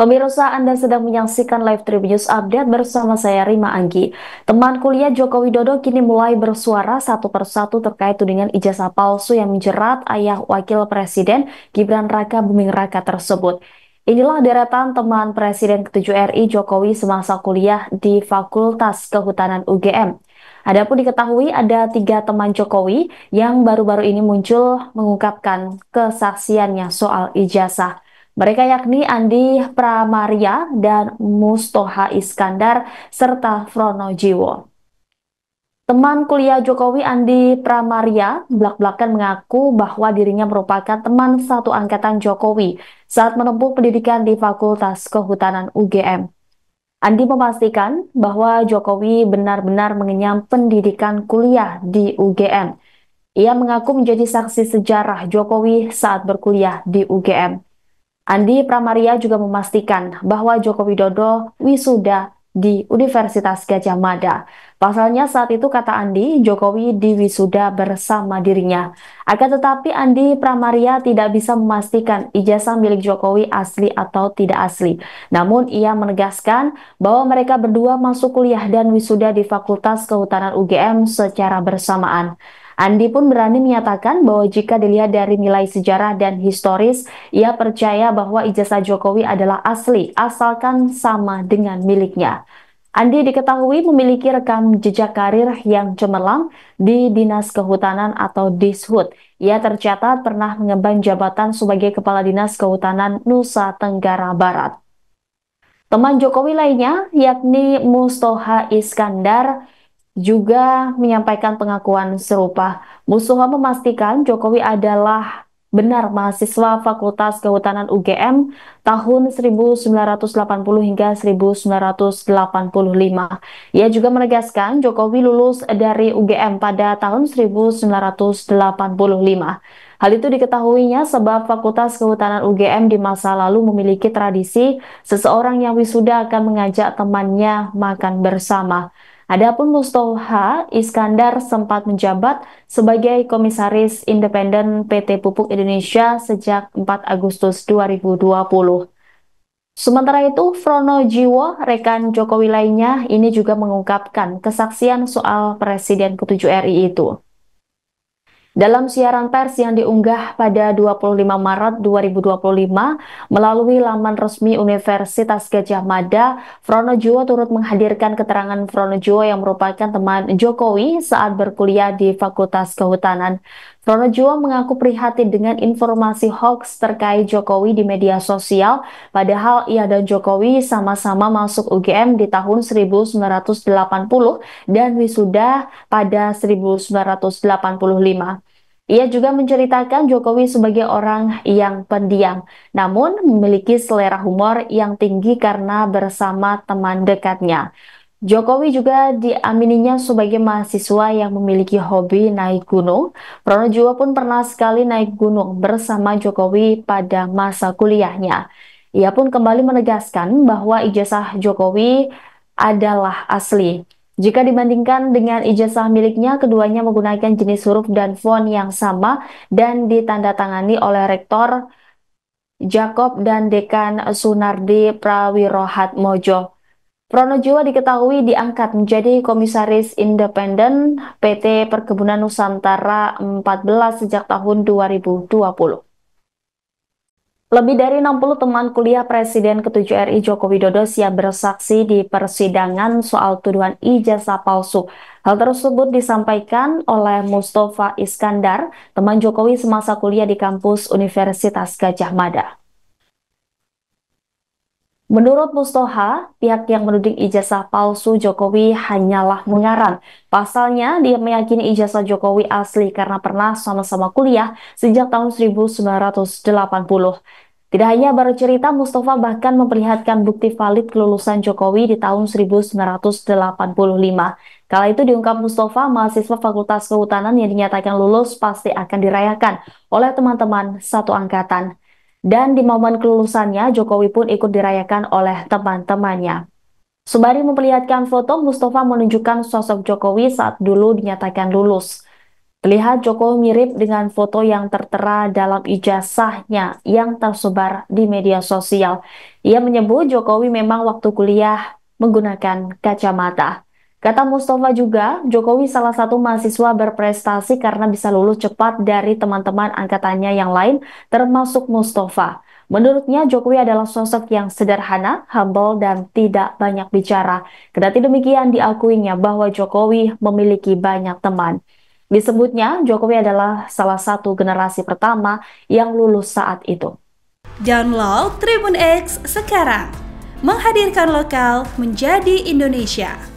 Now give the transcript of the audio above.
Pemirsa, Anda sedang menyaksikan live Tribun News Update bersama saya Rima Anggi. Teman kuliah Joko Widodo kini mulai bersuara satu persatu terkait tudingan ijazah palsu yang menjerat ayah Wakil Presiden Gibran Raka Buming Raka tersebut. Inilah deretan teman Presiden ke-7 RI Jokowi semasa kuliah di Fakultas Kehutanan UGM. Adapun diketahui ada 3 teman Jokowi yang baru-baru ini muncul mengungkapkan kesaksiannya soal ijazah. Mereka yakni Andi Pramaria dan Mustoha Iskandar serta Frono Jiwo. Teman kuliah Jokowi Andi Pramaria belak-belakan mengaku bahwa dirinya merupakan teman satu angkatan Jokowi saat menempuh pendidikan di Fakultas Kehutanan UGM. Andi memastikan bahwa Jokowi benar-benar mengenyam pendidikan kuliah di UGM. Ia mengaku menjadi saksi sejarah Jokowi saat berkuliah di UGM. Andi Pramaria juga memastikan bahwa Joko Widodo wisuda di Universitas Gadjah Mada. Pasalnya saat itu kata Andi, Jokowi diwisuda bersama dirinya. Akan tetapi Andi Pramaria tidak bisa memastikan ijazah milik Jokowi asli atau tidak asli. Namun ia menegaskan bahwa mereka berdua masuk kuliah dan wisuda di Fakultas Kehutanan UGM secara bersamaan. Andi pun berani menyatakan bahwa jika dilihat dari nilai sejarah dan historis, ia percaya bahwa ijazah Jokowi adalah asli, asalkan sama dengan miliknya. Andi diketahui memiliki rekam jejak karir yang cemerlang di Dinas Kehutanan atau Dishub. Ia tercatat pernah mengemban jabatan sebagai Kepala Dinas Kehutanan Nusa Tenggara Barat. Teman Jokowi lainnya, yakni Mustoha Iskandar, juga menyampaikan pengakuan serupa. Mustoha memastikan Jokowi adalah benar mahasiswa Fakultas Kehutanan UGM tahun 1980 hingga 1985. Ia juga menegaskan Jokowi lulus dari UGM pada tahun 1985. Hal itu diketahuinya sebab Fakultas Kehutanan UGM di masa lalu memiliki tradisi seseorang yang wisuda akan mengajak temannya makan bersama. Adapun Mustoha Iskandar sempat menjabat sebagai Komisaris Independen PT Pupuk Indonesia sejak 4 Agustus 2020. Sementara itu, Frono Jiwo, rekan Jokowi lainnya, ini juga mengungkapkan kesaksian soal Presiden ke-7 RI itu. Dalam siaran pers yang diunggah pada 25 Maret 2025 melalui laman resmi Universitas Gadjah Mada, Frono Jiwo turut menghadirkan keterangan Frono Jiwo yang merupakan teman Jokowi saat berkuliah di Fakultas Kehutanan. Frono Jiwo mengaku prihatin dengan informasi hoax terkait Jokowi di media sosial, padahal ia dan Jokowi sama-sama masuk UGM di tahun 1980 dan wisuda pada 1985. Ia juga menceritakan Jokowi sebagai orang yang pendiam, namun memiliki selera humor yang tinggi karena bersama teman dekatnya. Jokowi juga diamininya sebagai mahasiswa yang memiliki hobi naik gunung. Pronojiwo pun pernah sekali naik gunung bersama Jokowi pada masa kuliahnya. Ia pun kembali menegaskan bahwa ijazah Jokowi adalah asli. Jika dibandingkan dengan ijazah miliknya, keduanya menggunakan jenis huruf dan font yang sama dan ditandatangani oleh Rektor Jakob dan Dekan Sunardi Prawirohatmojo. Pronojiwo diketahui diangkat menjadi Komisaris Independen PT Perkebunan Nusantara 14 sejak tahun 2020. Lebih dari 60 teman kuliah Presiden ke-7 RI Joko Widodo siap bersaksi di persidangan soal tuduhan ijazah palsu. Hal tersebut disampaikan oleh Mustoha Iskandar, teman Jokowi semasa kuliah di kampus Universitas Gadjah Mada. Menurut Mustoha, pihak yang menuding ijazah palsu Jokowi hanyalah mengarang. Pasalnya, dia meyakini ijazah Jokowi asli karena pernah sama-sama kuliah sejak tahun 1980. Tidak hanya bercerita, Mustoha bahkan memperlihatkan bukti valid kelulusan Jokowi di tahun 1985. Kala itu diungkap Mustoha, mahasiswa Fakultas Kehutanan yang dinyatakan lulus pasti akan dirayakan oleh teman-teman satu angkatan. Dan di momen kelulusannya, Jokowi pun ikut dirayakan oleh teman-temannya. Sembari memperlihatkan foto, Mustoha menunjukkan sosok Jokowi saat dulu dinyatakan lulus. Terlihat Jokowi mirip dengan foto yang tertera dalam ijazahnya yang tersebar di media sosial. Ia menyebut Jokowi memang waktu kuliah menggunakan kacamata. Kata Mustafa juga, Jokowi salah satu mahasiswa berprestasi karena bisa lulus cepat dari teman-teman angkatannya yang lain, termasuk Mustafa. Menurutnya, Jokowi adalah sosok yang sederhana, humble, dan tidak banyak bicara. Kendati demikian, diakuinya bahwa Jokowi memiliki banyak teman. Disebutnya, Jokowi adalah salah satu generasi pertama yang lulus saat itu. Download Tribun X sekarang, menghadirkan lokal menjadi Indonesia.